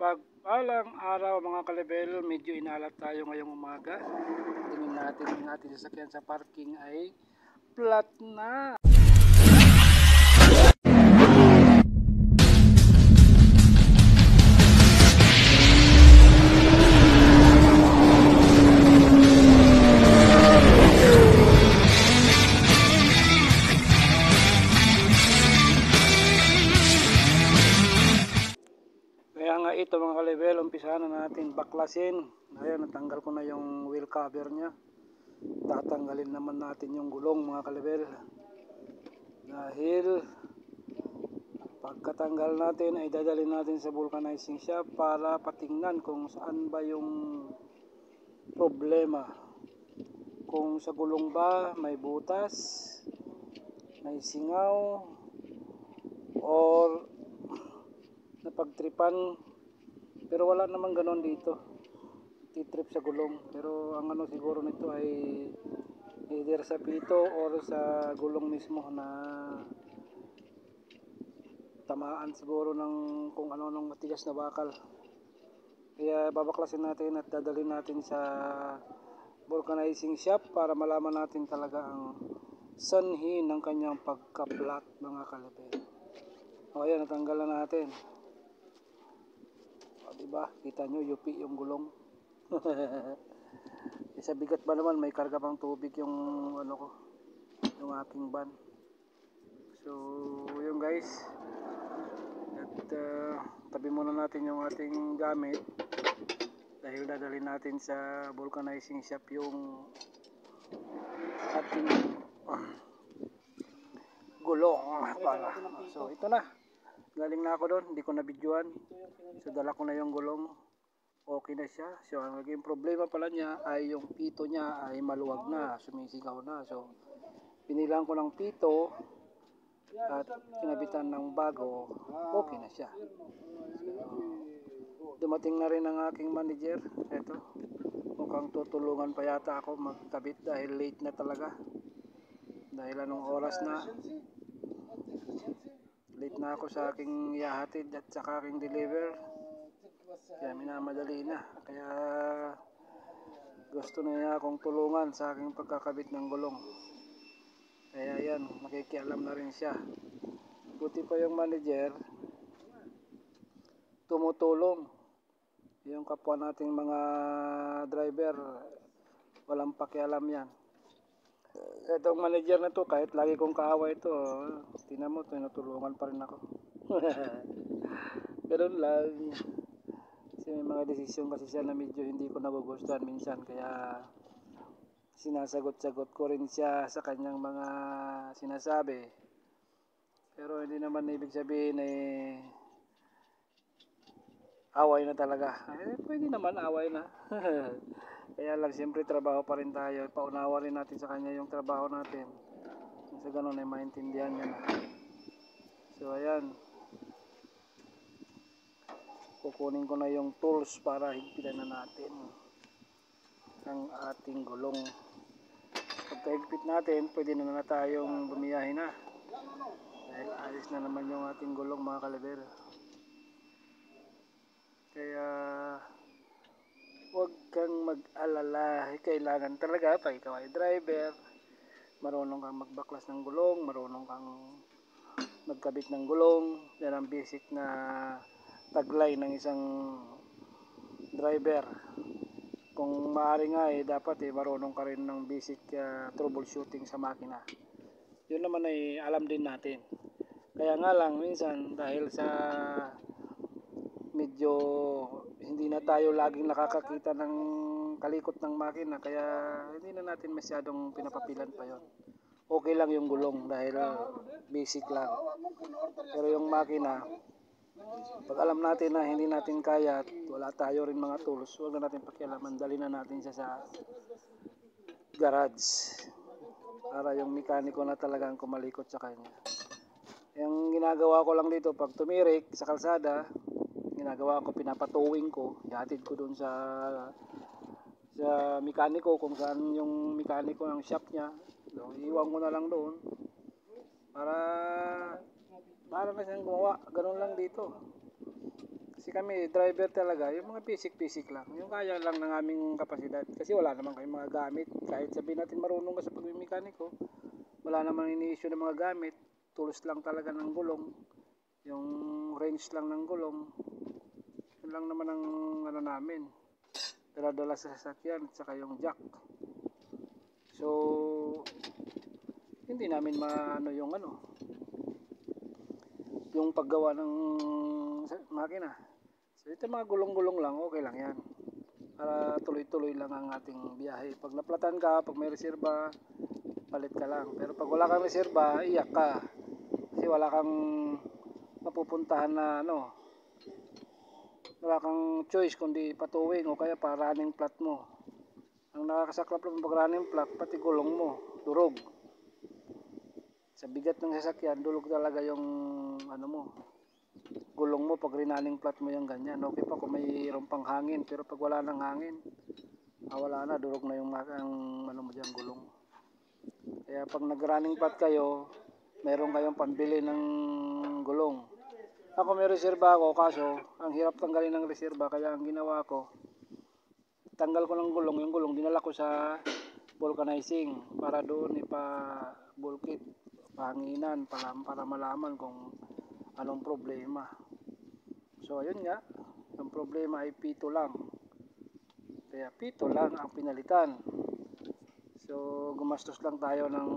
Pagpalang araw mga kalibel, medyo inalat tayo ngayong umaga. Tingin natin ang ating sasakyan sa parking ay flat na. Kaya nga ito mga kalibel, umpisahan na natin baklasin. Ayan, natanggal ko na yung wheel cover nya. Tatanggalin naman natin yung gulong mga kalibel. Dahil pagkatanggal natin ay dadalhin natin sa vulcanizing shop para patingnan kung saan ba yung problema. Kung sa gulong ba may butas, may singaw, or napagtripan. Pero wala naman ganon dito, titrip sa gulong. Pero ang ano siguro nito ay either sa pito or sa gulong mismo na tamaan siguro ng kung ano nung matigas na bakal. Kaya babaklasin natin at dadalhin natin sa vulcanizing shop para malaman natin talaga ang sanhi ng kanyang pagka-flat mga kalibel. O ayan, natanggal na natin. O diba, kita nyo yupi yung gulong. Sa bigat ba naman, may karga pang tubig yung ano ko, yung aking van. So yun guys, at tabi muna natin yung ating gamit dahil dadalhin natin sa vulcanizing shop yung ating gulong para. So ito na, galing na ako doon, hindi ko na videoan. So dala ko na yung gulong, okay na siya. So ang naging problema pala niya ay yung pito niya ay maluwag na, sumisigaw na. So pinilang ko ng pito at kinabitan ng bago, okay na siya. So, dumating na rin ang aking manager. Ito, mukhang tutulungan pa yata ako magkabit dahil late na talaga. Dahil anong oras na, late na ako sa aking ihahatid at sa aking deliver. Kaya minamadali na. Kaya gusto na niya akong tulungan sa aking pagkakabit ng gulong. Kaya yan, nakikialam na rin siya. Buti pa yung manager, tumutulong. Yung kapwa nating mga driver, walang pakialam yan. Itong manager na to, kahit lagi kong kaaway ito, tingnan mo, tinutulungan pa rin ako. Ganun lang. Kasi may mga desisyon kasi siya na medyo hindi ko nagugustuhan minsan, kaya sinasagot-sagot ko rin siya sa kanyang mga sinasabi. Pero hindi naman ibig sabihin away na talaga. Pwede naman away na. Kaya lang siyempre trabaho pa rin tayo. Paunawa rin natin sa kanya yung trabaho natin. Sa ganun ay maintindihan niya na. So ayan, kukunin ko na yung tools para higpitan na natin ang ating gulong. Pagka-higpit natin, pwede na tayong bumiyahe na. Dahil ayos na naman yung ating gulong mga kalibel. Kaya huwag kang mag-alala. Kailangan talaga pag ikaw ay driver, marunong kang magbaklas ng gulong, marunong kang magkabit ng gulong. Yan ang basic na taglay ng isang driver. Kung maaari nga dapat marunong ka rin ng basic troubleshooting sa makina. Yun naman ay alam din natin. Kaya nga lang minsan dahil sa medyo hindi na tayo laging nakakakita ng kalikot ng makina, kaya hindi na natin masyadong pinapapilan pa yon. Okay lang yung gulong dahil basic lang. Pero yung makina, pag alam natin na hindi natin kaya at wala tayo rin mga tools, huwag na natin pakialaman, dali na natin siya sa garage para yung mekaniko na talagang kumalikot sa kanya. Yung ginagawa ko lang dito, pag tumirik sa kalsada, ginagawa ko, pinapatuwing ko, ihatid ko dun sa mekaniko kung saan yung mekaniko ng shop niya. So, iwan ko na lang doon para na siyang gumawa. Ganun lang dito. Kasi kami, driver talaga, yung mga basic lang. Yung kaya lang ng aming kapasidad. Kasi wala naman kayong mga gamit. Kahit sabihin natin marunong ka sa pagmimekaniko, wala naman ini-issue ng mga gamit. Tools lang talaga ng gulong. Yung range lang ng gulong. Yun lang naman ang ano namin. Dala-dala sa sasakyan at saka yung jack. So, hindi namin maano yung paggawa ng makina. So ito mga gulong-gulong lang, okay lang yan. Para tuloy-tuloy lang ang ating biyahe. Pag naplatan ka, pag may reserba, palit ka lang. Pero pag wala kang reserba, iyak ka. Kasi wala kang mapupuntahan na wala kang choice kundi patuwing o kaya pa running flat mo. Ang nakakasaklap lang pag running flat, pati gulong mo, durog. Sa bigat ng sasakyan, dulog talaga yung gulong mo pag running flat mo yung ganyan. Okay pa kung mayroon pang hangin, pero pag wala nang hangin, wala na, durog na yung mo dyan, gulong. Kaya pag nag-running flat kayo, meron kayong pambili ng gulong. Ako may reserba ako, kaso ang hirap tanggalin ng reserba, kaya ang ginawa ko, tanggal ko ng gulong, yung gulong dinala ko sa vulcanizing para doon ipa-bulkit, pahanginan, para malaman kung anong problema. So ayun nga, ang problema ay pito lang. Kaya pito lang ang pinalitan. So gumastos lang tayo ng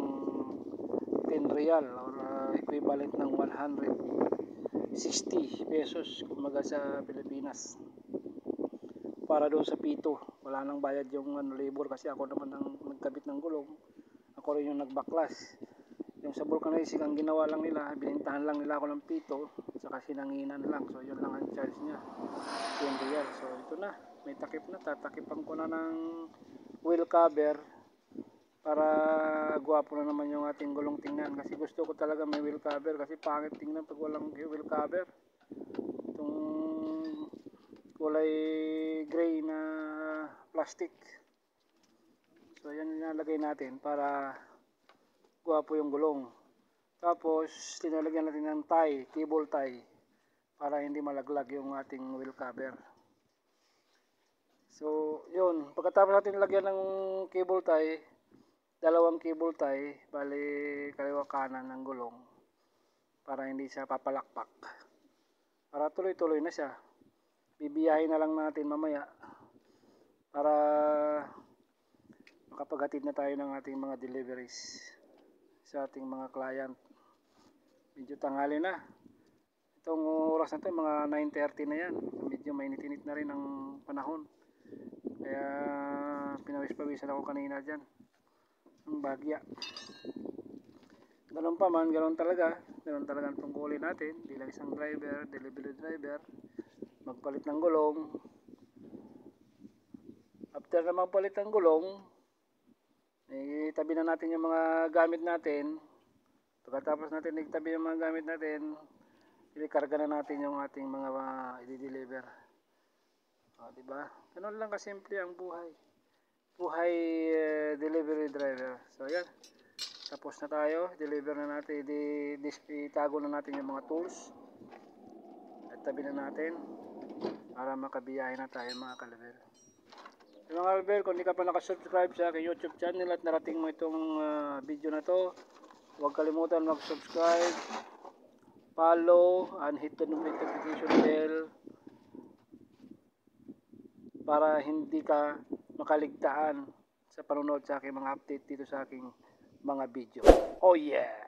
10 real or equivalent ng 160 pesos kumbaga sa Pilipinas. Para doon sa pito, wala nang bayad yung labor kasi ako naman ang nagkabit ng gulong. Ako rin yung nagbaklas. Yung sa vulcanizing, ang ginawa lang nila, binintahan lang nila ako ng pito, saka sinanginan lang. So yun lang ang charge niya, 10 real. So ito na, may takip na, tatakipan ko na ng wheel cover para guwapo na naman yung ating gulong tingnan. Kasi gusto ko talaga may wheel cover kasi pangit tingnan pag walang wheel cover. Itong kulay gray na plastic. So yan nilalagay natin para guwapo yung gulong. Tapos tinalagyan natin ng tie, cable tie, para hindi malaglag yung ating wheel cover. So yun, pagkatapos natin lagyan ng cable tie, dalawang cable tie, bali kaliwa kanan ng gulong, para hindi siya papalakpak, para tuloy-tuloy na siya. Bibiyahin na lang natin mamaya para makapaghatid na tayo ng ating mga deliveries sa ating mga client. Medyo tanghali na. Itong oras na ito, mga 9:30 na yan. Medyo mainit-init na rin ang panahon. Kaya pinawis-pawisan ako kanina dyan. Ang bagya. Ganun pa man, ganun talaga. Ganun talaga ang tungkulin natin. Bilang isang driver, delivery driver, magpalit ng gulong. After na magpalit ng gulong, itabi na natin yung mga gamit natin. Pagkatapos natin itabi yung mga gamit natin, ilikarga na natin yung ating mga i-deliver. Diba? Ganun lang kasimple ang buhay. Buhay delivery driver. So yan. Tapos na tayo. Deliver na natin. Itago na natin yung mga tools. At tabi na natin para makabiyahin na tayo mga kalabel. Yung mga kalabel, kung hindi ka pa nakasubscribe sa aking YouTube channel at narating mo itong video na to, huwag kalimutan mag-subscribe, follow, and hit the notification bell para hindi ka makaligtaan sa panonood sa aking mga update dito sa aking mga video. Oh yeah!